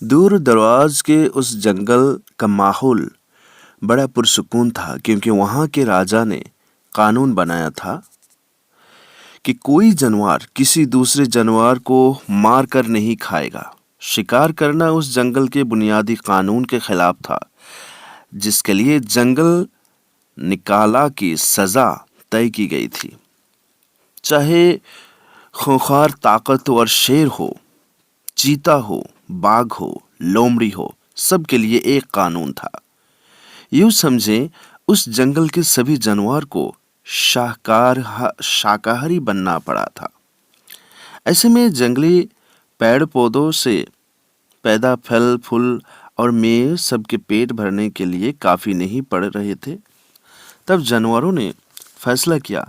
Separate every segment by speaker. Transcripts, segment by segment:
Speaker 1: دور دراز کے اس جنگل کا ماحول بڑا پرسکون تھا، کیونکہ وہاں کے راجا نے قانون بنایا تھا کہ کوئی جانور کسی دوسرے جانور کو مار کر نہیں کھائے گا۔ شکار کرنا اس جنگل کے بنیادی قانون کے خلاف تھا، جس کے لیے جنگل نکالا کی سزا طے کی گئی تھی۔ چاہے خونخوار طاقتور شیر ہو، چیتا ہو، باغ ہو، لومڑی ہو، سب کے لیے ایک قانون تھا۔ یوں سمجھیں اس جنگل کے سبھی جانور کو شاکاہاری بننا پڑا تھا۔ ایسے میں جنگلی پیڑ پودوں سے پیدا پھل پھول اور میوے سب کے پیٹ بھرنے کے لیے کافی نہیں پڑ رہے تھے۔ تب جانوروں نے فیصلہ کیا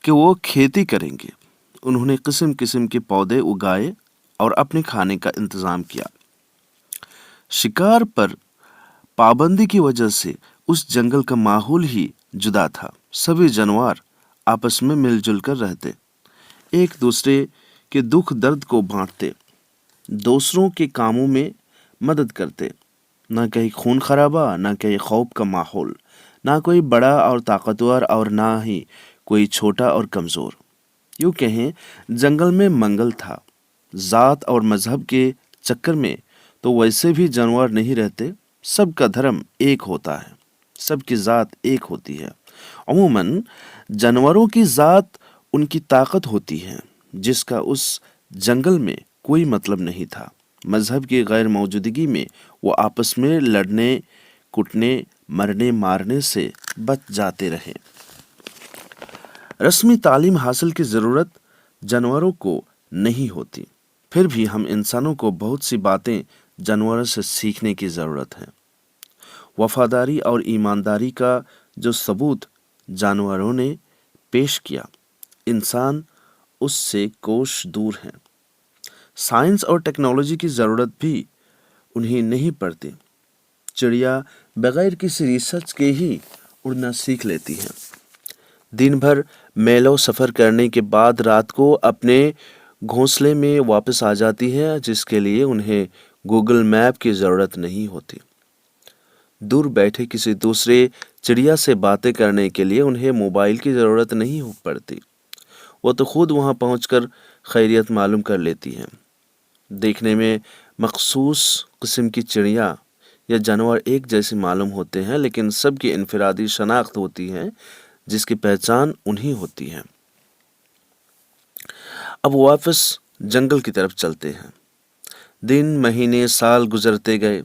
Speaker 1: کہ وہ کھیتی کریں گے۔ انہوں نے قسم قسم کے پودے اگائے اور اپنے کھانے کا انتظام کیا۔ شکار پر پابندی کی وجہ سے اس جنگل کا ماحول ہی جدا تھا۔ سبھی جانور آپس میں مل جل کر رہتے، ایک دوسرے کے دکھ درد کو بانٹتے، دوسروں کے کاموں میں مدد کرتے۔ نہ کہیں خون خرابہ، نہ کہیں خوف کا ماحول، نہ کوئی بڑا اور طاقتور اور نہ ہی کوئی چھوٹا اور کمزور۔ یوں کہیں جنگل میں منگل تھا۔ ذات اور مذہب کے چکر میں تو ویسے بھی جانور نہیں رہتے۔ سب کا دھرم ایک ہوتا ہے، سب کی ذات ایک ہوتی ہے۔ عموماً جانوروں کی ذات ان کی طاقت ہوتی ہے، جس کا اس جنگل میں کوئی مطلب نہیں تھا۔ مذہب کی غیر موجودگی میں وہ آپس میں لڑنے کٹنے مرنے مارنے سے بچ جاتے رہے۔ رسمی تعلیم حاصل کی ضرورت جانوروں کو نہیں ہوتی، پھر بھی ہم انسانوں کو بہت سی باتیں جانوروں سے سیکھنے کی ضرورت ہے۔ وفاداری اور ایمانداری کا جو ثبوت جانوروں نے پیش کیا، انسان اس سے کوس دور ہے۔ سائنس اور ٹیکنالوجی کی ضرورت بھی انہیں نہیں پڑتی۔ چڑیا بغیر کسی ریسرچ کے ہی اڑنا سیکھ لیتی ہے۔ دن بھر میلوں سفر کرنے کے بعد رات کو اپنے گھونسلے میں واپس آ جاتی ہے، جس کے لیے انہیں گوگل میپ کی ضرورت نہیں ہوتی۔ دور بیٹھے کسی دوسرے چڑیا سے باتیں کرنے کے لیے انہیں موبائل کی ضرورت نہیں پڑتی۔ وہ تو خود وہاں پہنچ کر خیریت معلوم کر لیتی ہیں۔ دیکھنے میں مخصوص قسم کی چڑیا یا جانور ایک جیسے معلوم ہوتے ہیں، لیکن سب کی انفرادی شناخت ہوتی ہے، جس کی پہچان انہی ہوتی ہے۔ اب واپس جنگل کی طرف چلتے ہیں۔ دن مہینے سال گزرتے گئے۔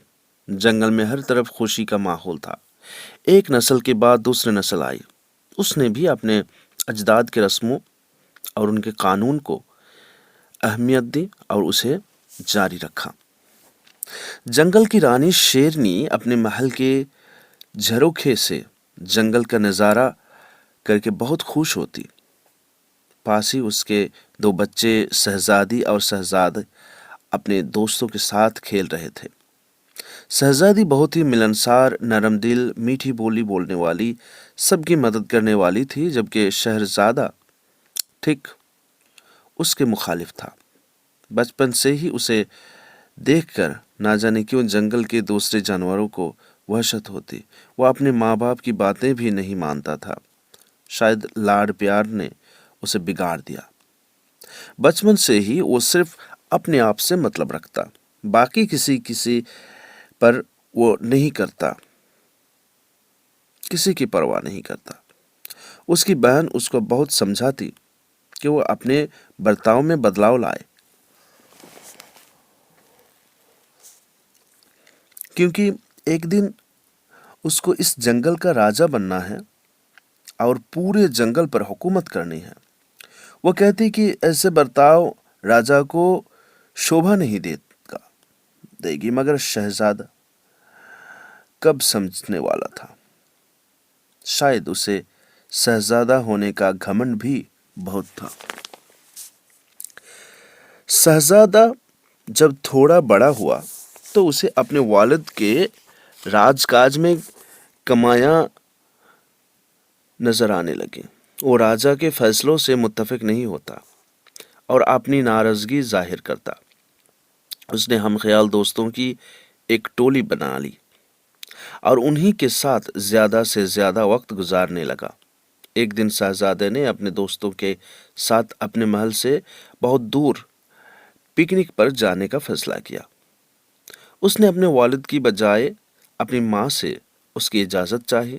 Speaker 1: جنگل میں ہر طرف خوشی کا ماحول تھا۔ ایک نسل کے بعد دوسری نسل آئی۔ اس نے بھی اپنے اجداد کے رسموں اور ان کے قانون کو اہمیت دی اور اسے جاری رکھا۔ جنگل کی رانی شیرنی اپنے محل کے جھروکے سے جنگل کا نظارہ کر کے بہت خوش ہوتی۔ پاس ہی اس کے دو بچے شہزادی اور شہزاد اپنے دوستوں کے ساتھ کھیل رہے تھے۔ شہزادی بہت ہی ملنسار، نرم دل، میٹھی بولی بولنے والی، سب کی مدد کرنے والی تھی، جبکہ شہزادہ ٹھیک اس کے مخالف تھا۔ بچپن سے ہی اسے دیکھ کر نہ جانے کیوں جنگل کے دوسرے جانوروں کو وحشت ہوتی۔ وہ اپنے ماں باپ کی باتیں بھی نہیں مانتا تھا۔ شاید لاڈ پیار نے اسے بگاڑ دیا۔ بچپن سے ہی وہ صرف اپنے آپ سے مطلب رکھتا، باقی کسی پر وہ نہیں کرتا، کسی کی پرواہ نہیں کرتا۔ اس کی بہن اس کو بہت سمجھاتی کہ وہ اپنے برتاؤ میں بدلاؤ لائے، کیونکہ ایک دن اس کو اس جنگل کا راجا بننا ہے اور پورے جنگل پر حکومت کرنی ہے۔ وہ کہتی کہ ایسے برتاؤ راجا کو شوبھا نہیں دے گی، مگر شہزادہ کب سمجھنے والا تھا۔ شاید اسے شہزادہ ہونے کا گھمنڈ بھی بہت تھا۔ شہزادہ جب تھوڑا بڑا ہوا تو اسے اپنے والد کے راج کاج میں کمایاں نظر آنے لگی۔ وہ راجا کے فیصلوں سے متفق نہیں ہوتا اور اپنی ناراضگی ظاہر کرتا۔ اس نے ہم خیال دوستوں کی ایک ٹولی بنا لی اور انہی کے ساتھ زیادہ سے زیادہ وقت گزارنے لگا۔ ایک دن شہزادے نے اپنے دوستوں کے ساتھ اپنے محل سے بہت دور پکنک پر جانے کا فیصلہ کیا۔ اس نے اپنے والد کی بجائے اپنی ماں سے اس کی اجازت چاہی،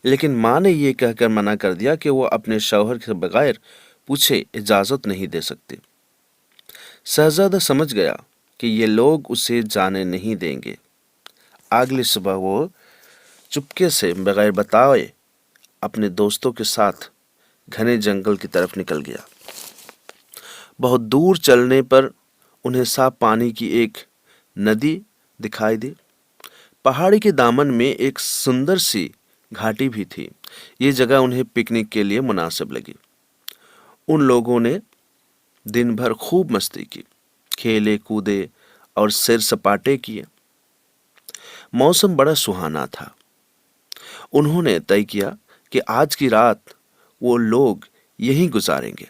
Speaker 1: لیکن ماں نے یہ کہہ کر منع کر دیا کہ وہ اپنے شوہر کے بغیر پوچھے اجازت نہیں دے سکتے۔ شہزادہ سمجھ گیا کہ یہ لوگ اسے جانے نہیں دیں گے۔ اگلی صبح وہ چپکے سے بغیر بتائے اپنے دوستوں کے ساتھ گھنے جنگل کی طرف نکل گیا۔ بہت دور چلنے پر انہیں صاف پانی کی ایک ندی دکھائی دی۔ پہاڑی کے دامن میں ایک سندر سی گھاٹی بھی تھی۔ یہ جگہ انہیں پکنک کے لیے مناسب لگی۔ ان لوگوں نے دن بھر خوب مستی کی، کھیلے کودے اور سیر سپاٹے کیے۔ موسم بڑا سہانا تھا۔ انہوں نے طے کیا کہ آج کی رات وہ لوگ یہیں گزاریں گے۔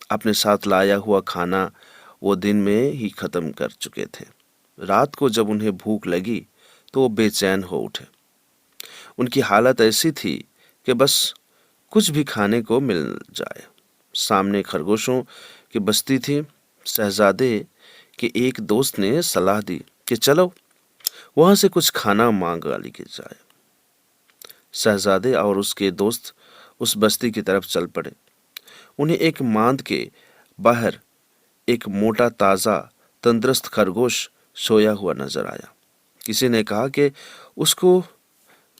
Speaker 1: اپنے ساتھ لایا ہوا کھانا وہ دن میں ہی ختم کر چکے تھے۔ رات کو جب انہیں بھوک لگی تو وہ بے چین ہو اٹھے۔ ان کی حالت ایسی تھی کہ بس کچھ بھی کھانے کو مل جائے۔ سامنے خرگوشوں کی بستی تھی۔ شہزادے کے ایک دوست نے صلاح دی کہ چلو وہاں سے کچھ کھانا مانگا لیا جائے۔ شہزادے اور اس کے دوست اس بستی کی طرف چل پڑے۔ انہیں ایک ماند کے باہر ایک موٹا تازہ تندرست خرگوش سویا ہوا نظر آیا۔ کسی نے کہا کہ اس کو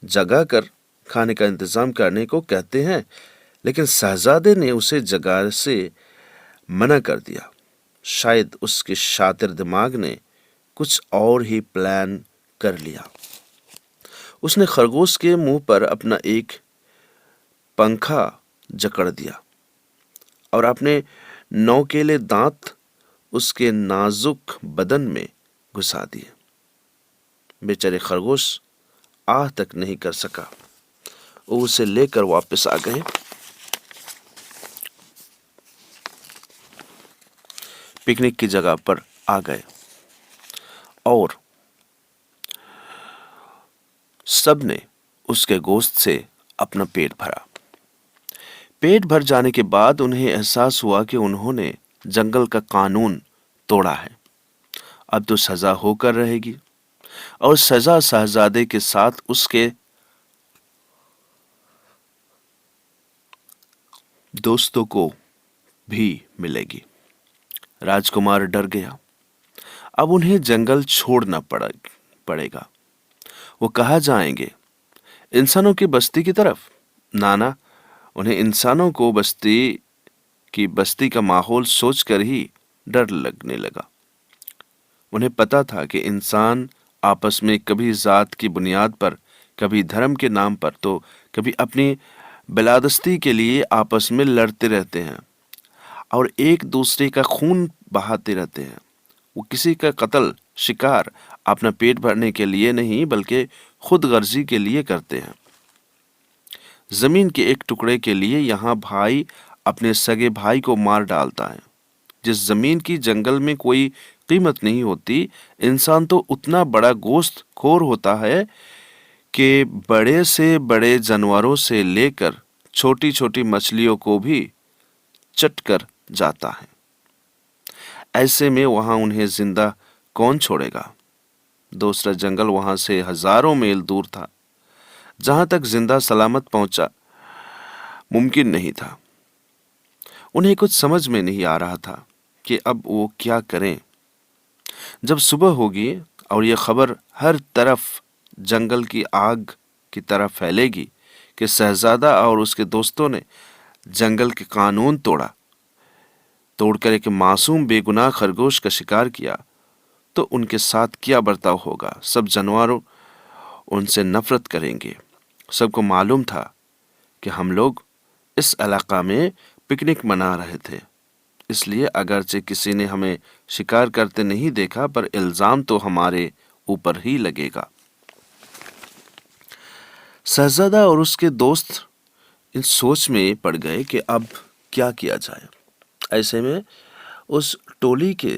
Speaker 1: جگا کر کھانے کا انتظام کرنے کو کہتے ہیں، لیکن شہزادے نے اسے جگا سے منع کر دیا۔ شاید اس کے شاطر دماغ نے کچھ اور ہی پلان کر لیا۔ اس نے خرگوش کے منہ پر اپنا ایک پنکھا جکڑ دیا اور اپنے نوکیلے دانت اس کے نازک بدن میں گھسا دیے۔ بیچارے خرگوش آہ تک نہیں کر سکا۔ وہ اسے لے کر واپس آ گئے۔ پکنک کی جگہ پر آ گئے اور سب نے اس کے گوشت سے اپنا پیٹ بھرا۔ پیٹ بھر جانے کے بعد انہیں احساس ہوا کہ انہوں نے جنگل کا قانون توڑا ہے۔ اب تو سزا ہو کر رہے گی، اور سزا شہزادے کے ساتھ اس کے دوستوں کو بھی ملے گی۔ راجکمار ڈر گیا۔ اب انہیں جنگل چھوڑنا پڑے گا۔ وہ کہاں جائیں گے؟ انسانوں کی بستی کی طرف؟ نانا، انہیں انسانوں کو بستی کا ماحول سوچ کر ہی ڈر لگنے لگا۔ انہیں پتا تھا کہ انسان آپس میں کبھی ذات کی بنیاد پر، کبھی دھرم کے نام پر، تو کبھی اپنی بالادستی کے لیے آپس میں لڑتے رہتے ہیں اور ایک دوسرے کا خون بہاتے رہتے ہیں۔ وہ کسی کا قتل شکار اپنا پیٹ بھرنے کے لیے نہیں بلکہ خود غرضی کے لیے کرتے ہیں۔ زمین کے ایک ٹکڑے کے لیے یہاں بھائی اپنے سگے بھائی کو مار ڈالتا ہے۔ جس زمین کی جنگل میں کوئی قیمت نہیں ہوتی، انسان تو اتنا بڑا گوشت خور ہوتا ہے کہ بڑے سے بڑے جانوروں سے لے کر چھوٹی چھوٹی مچھلیوں کو بھی چٹ کر جاتا ہے۔ ایسے میں وہاں انہیں زندہ کون چھوڑے گا؟ دوسرا جنگل وہاں سے ہزاروں میل دور تھا، جہاں تک زندہ سلامت پہنچا ممکن نہیں تھا۔ انہیں کچھ سمجھ میں نہیں آ رہا تھا کہ اب وہ کیا کریں۔ جب صبح ہوگی اور یہ خبر ہر طرف جنگل کی آگ کی طرح پھیلے گی کہ شہزادہ اور اس کے دوستوں نے جنگل کے قانون توڑ کر ایک معصوم بے گناہ خرگوش کا شکار کیا، تو ان کے ساتھ کیا برتاؤ ہوگا؟ سب جانور ان سے نفرت کریں گے۔ سب کو معلوم تھا کہ ہم لوگ اس علاقہ میں پکنک منا رہے تھے، اس لیے اگرچہ کسی نے ہمیں شکار کرتے نہیں دیکھا، پر الزام تو ہمارے اوپر ہی لگے گا۔ شہزادہ اور اس کے دوست ان سوچ میں پڑ گئے کہ اب کیا کیا جائے۔ ایسے میں اس ٹولی کے